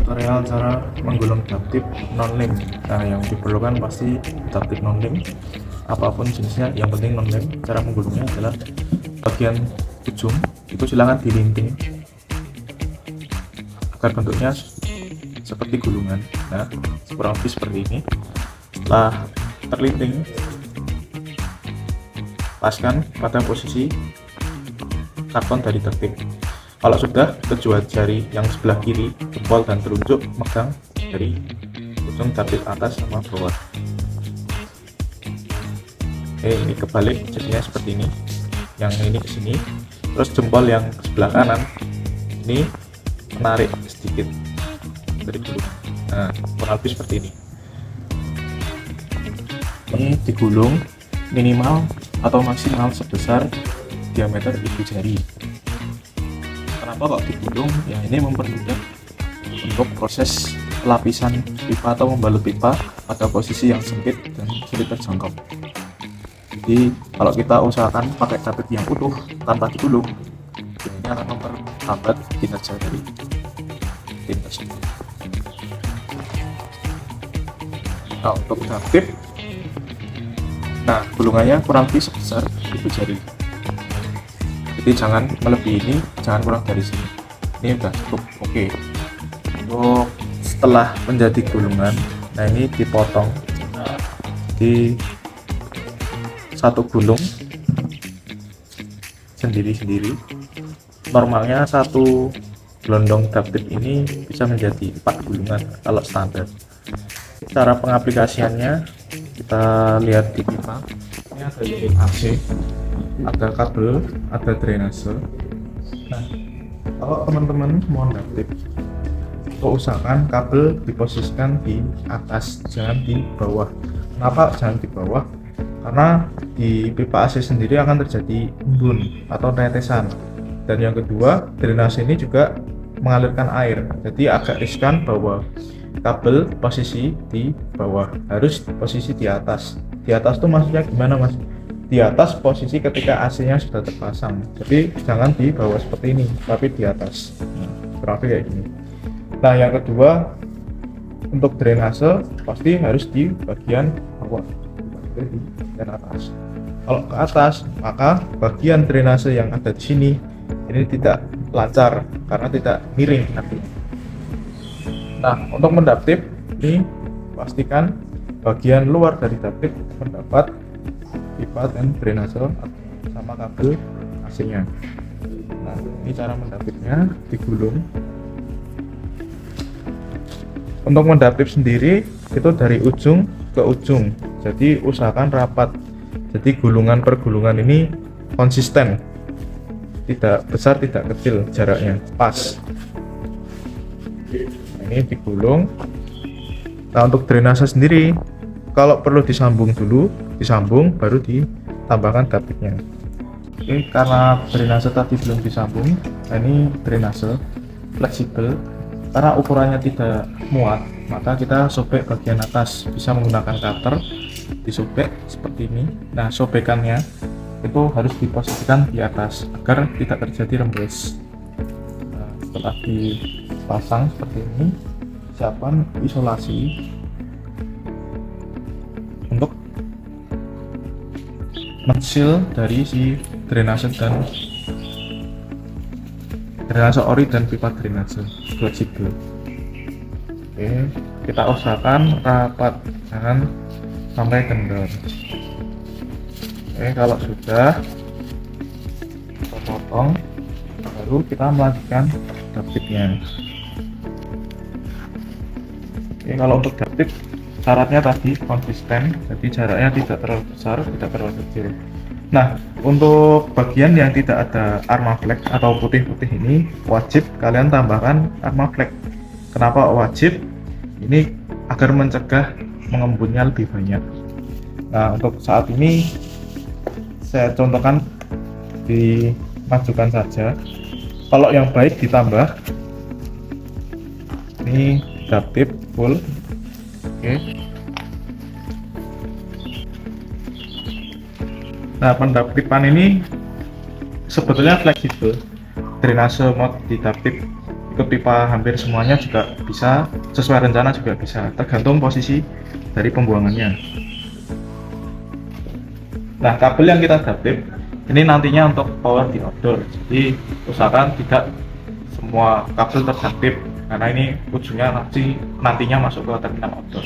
tutorial cara menggulung daptip non-lem. Nah, yang diperlukan pasti daptip non-lem, apapun jenisnya, yang penting non-lem. Cara menggulungnya adalah bagian ujung itu silahkan dilinting agar bentuknya seperti gulungan. Nah, kurang lebih seperti ini. Setelah terlinting, paskan pada posisi karton dari daptip. Kalau sudah, kedua jari yang sebelah kiri, jempol dan telunjuk megang dari ujung daptip atas sama bawah. Oke, ini kebalik, jadinya seperti ini. Yang ini ke sini, terus jempol yang sebelah kanan ini menarik sedikit dari gulung. Nah, kurang lebih seperti ini. Ini digulung minimal atau maksimal sebesar diameter ibu jari. Kenapa kok digulung? Ya, ini mempermudah untuk proses pelapisan pipa atau membalut pipa pada posisi yang sempit dan sulit terjangkau. Jadi kalau kita usahakan pakai daptip yang utuh tanpa digulung, ini akan memperlambat kinerja dari tim tersebut. Nah, untuk daptip, nah gulungannya kurang lebih sebesar ibu jari. Jadi jangan melebihi ini, jangan kurang dari sini. Ini udah cukup oke. Untuk setelah menjadi gulungan, nah ini dipotong di satu gulung sendiri-sendiri. Normalnya satu gelondong daptip ini bisa menjadi 4 gulungan kalau standar. Cara pengaplikasiannya kita lihat di pipa. Ini ada unit AC, ada kabel, ada drainase. Nah, kalau teman-teman mau daptip, usahakan kabel diposisikan di atas, jangan di bawah. Kenapa jangan di bawah? Karena di pipa AC sendiri akan terjadi embun atau tetesan. Dan yang kedua, drainase ini juga mengalirkan air, jadi agak riskan bahwa kabel posisi di bawah, harus posisi di atas. Di atas tuh maksudnya gimana, Mas? Di atas posisi ketika AC-nya sudah terpasang, jadi jangan di bawah seperti ini, tapi di atas. Nah, kurang lebih kayak gini. Nah, yang kedua, untuk drainase pasti harus di bagian bawah, di bagian atas. Kalau ke atas, maka bagian drainase yang ada di sini ini tidak lancar karena tidak miring nanti. Nah, untuk mendaptip ini pastikan bagian luar dari daptip mendapat pipa dan drainase sama kabel AC-nya. Nah, ini cara mendaptipnya, digulung. Untuk mendaptip sendiri itu dari ujung ke ujung, jadi usahakan rapat. Jadi gulungan per gulungan ini konsisten, tidak besar tidak kecil, jaraknya pas. Ini digulung. Nah, untuk drainase sendiri kalau perlu disambung dulu, disambung baru ditambahkan daptipnya. Oke, karena drainase tadi belum disambung, nah ini drainase fleksibel. Karena ukurannya tidak muat, maka kita sobek bagian atas, bisa menggunakan cutter, disobek seperti ini. Nah, sobekannya itu harus diposisikan di atas agar tidak terjadi rembes. Nah, setelah dipasang seperti ini, siapkan isolasi untuk mensil dari si drainase dan drainase ori dan pipa drainase fleksibel. Oke, kita usahakan rapat, jangan sampai kendor. Oke, kalau sudah kita potong, baru kita melanjutkan daptipnya. Oke, kalau untuk daptip syaratnya tadi konsisten, jadi jaraknya tidak terlalu besar, tidak terlalu kecil. Nah, untuk bagian yang tidak ada Armaflex atau putih-putih ini wajib kalian tambahkan Armaflex. Kenapa wajib? Ini agar mencegah mengembunnya lebih banyak. Nah, untuk saat ini saya contohkan dimajukan saja. Kalau yang baik ditambah. Ini daptip full. Oke. Nah, pendaptipan ini sebetulnya fleksibel. Drainase mod di daptip ke pipa hampir semuanya juga bisa, sesuai rencana juga bisa, tergantung posisi dari pembuangannya. Nah, kabel yang kita ductip ini nantinya untuk power di outdoor, jadi usahakan tidak semua kabel terductip karena ini ujungnya nantinya masuk ke terminal outdoor.